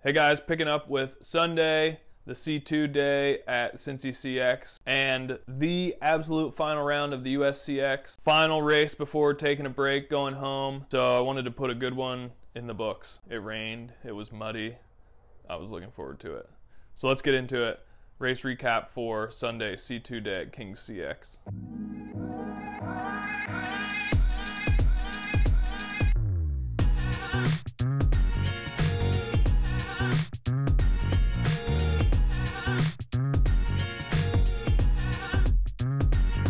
Hey guys, picking up with Sunday, the C2 day at Cincy CX, and the absolute final round of the USCX. Final race before taking a break, going home. So I wanted to put a good one in the books. It rained, it was muddy. I was looking forward to it. So let's get into it. Race recap for Sunday, C2 day at King CX.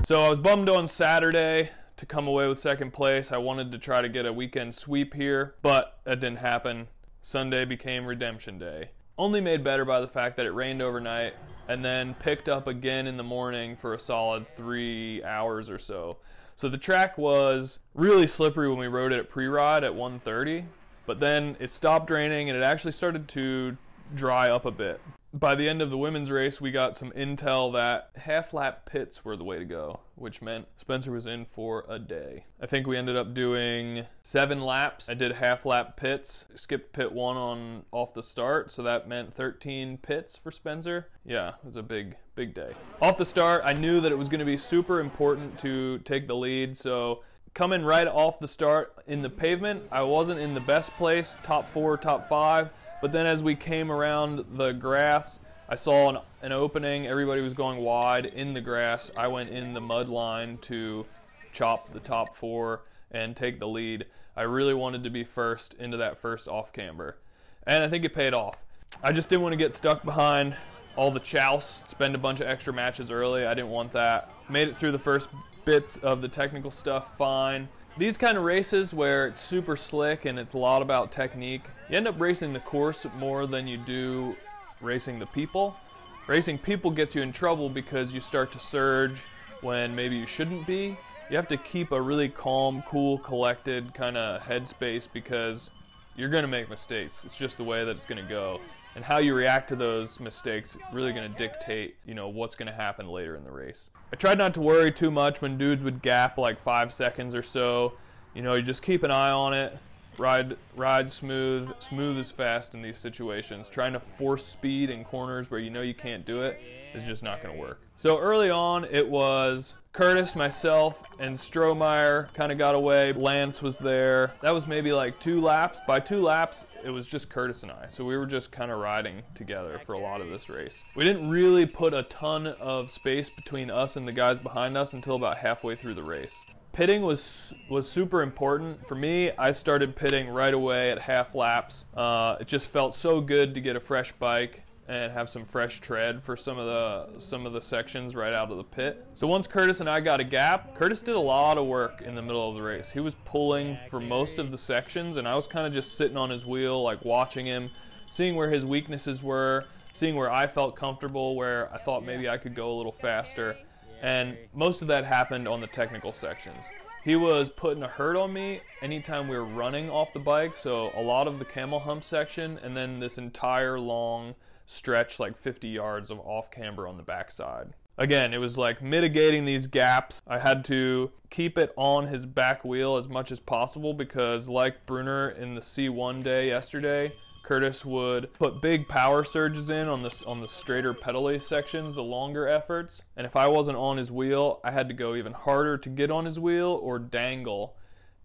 So I was bummed on Saturday to come away with second place. I wanted to try to get a weekend sweep here, but that didn't happen. Sunday became redemption day. Only made better by the fact that it rained overnight and then picked up again in the morning for a solid 3 hours or so. So the track was really slippery when we rode it at pre-ride at 1:30, but then it stopped raining and it actually started to dry up a bit. By the end of the women's race, we got some intel that half-lap pits were the way to go, which meant Spencer was in for a day. I think we ended up doing 7 laps. I did half-lap pits, skipped pit 1 off the start, so that meant 13 pits for Spencer. Yeah, it was a big day. Off the start, I knew that it was going to be super important to take the lead, so coming right off the start in the pavement, I wasn't in the best place, top 4, top 5. But then as we came around the grass, I saw an opening. Everybody was going wide in the grass. I went in the mud line to chop the top 4 and take the lead. I really wanted to be first into that first off camber. And I think it paid off. I just didn't want to get stuck behind all the chouse, spend a bunch of extra matches early. I didn't want that. Made it through the first bits of the technical stuff fine. These kind of races where it's super slick and it's a lot about technique, you end up racing the course more than you do racing the people. Racing people gets you in trouble because you start to surge when maybe you shouldn't be. You have to keep a really calm, cool, collected kind of headspace because you're going to make mistakes. It's just the way that it's going to go. And how you react to those mistakes is really going to dictate, what's going to happen later in the race. I tried not to worry too much when dudes would gap like 5 seconds or so. You just keep an eye on it, ride smooth. Smooth is fast in these situations. Trying to force speed in corners where you can't do it is just not going to work. So early on, it was Curtis, myself, and Strohmeyer kind of got away. Lance was there. That was maybe like 2 laps. By 2 laps, it was just Curtis and I. So we were just kind of riding together for a lot of this race. We didn't really put a ton of space between us and the guys behind us until about halfway through the race. Pitting was super important. For me, I started pitting right away at half laps. It just felt so good to get a fresh bike and have some fresh tread for some of the sections right out of the pit. So once Curtis and I got a gap, Curtis did a lot of work in the middle of the race. He was pulling for most of the sections, and I was kind of just sitting on his wheel, like watching him, seeing where his weaknesses were, seeing where I felt comfortable, where I thought maybe I could go a little faster. And most of that happened on the technical sections. He was putting a hurt on me anytime we were running off the bike, so a lot of the camel hump section, and then this entire long stretch, like 50 yards of off camber on the backside. Again, it was like mitigating these gaps. I had to keep it on his back wheel as much as possible because, like Brunner in the C1 day yesterday, Curtis would put big power surges in on the straighter pedal sections, the longer efforts. And if I wasn't on his wheel, I had to go even harder to get on his wheel or dangle,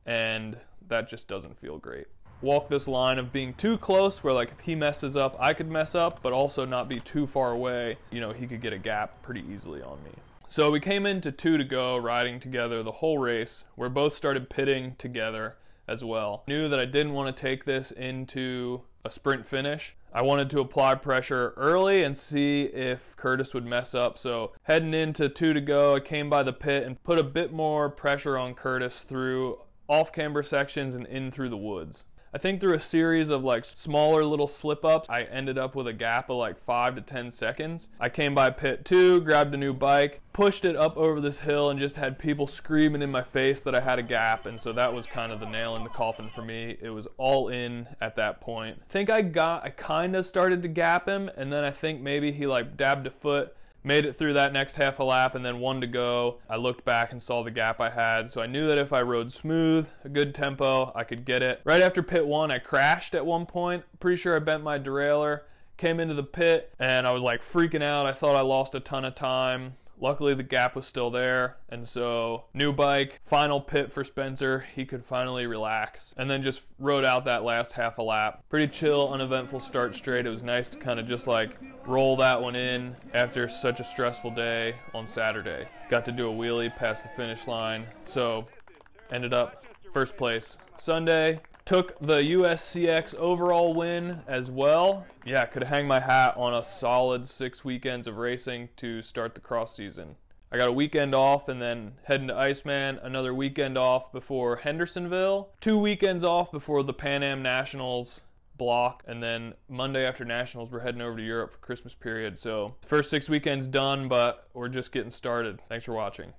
and that just doesn't feel great. Walk this line of being too close where like if he messes up, I could mess up, but also not be too far away. He could get a gap pretty easily on me. So we came into 2 to go riding together the whole race. We both started pitting together as well. Knew that I didn't want to take this into a sprint finish. I wanted to apply pressure early and see if Curtis would mess up. So heading into 2 to go, I came by the pit and put a bit more pressure on Curtis through off camber sections and in through the woods. I think through a series of like smaller little slip-ups, I ended up with a gap of like 5 to 10 seconds. I came by pit 2, grabbed a new bike, pushed it up over this hill, and just had people screaming in my face that I had a gap, and so that was kind of the nail in the coffin for me. It was all in at that point. I think I kind of started to gap him, and then I think maybe he like dabbed a foot, Made it through that next half a lap, and then 1 to go. I looked back and saw the gap I had, so I knew that if I rode smooth, a good tempo, I could get it. Right after pit 1, I crashed at one point. Pretty sure I bent my derailleur. Came into the pit, and I was like freaking out. I thought I lost a ton of time. Luckily, the gap was still there, and so new bike, final pit for Spencer. He could finally relax, and then just rode out that last half a lap. Pretty chill, uneventful start straight. It was nice to kind of just like roll that one in after such a stressful day on Saturday. Got to do a wheelie past the finish line, so ended up first place. Sunday, took the USCX overall win as well. Yeah, could hang my hat on a solid 6 weekends of racing to start the cross season. I got a weekend off and then heading to Iceman, another weekend off before Hendersonville, 2 weekends off before the Pan Am Nationals block, and then Monday after Nationals we're heading over to Europe for Christmas period. So the first 6 weekends done, but we're just getting started. Thanks for watching.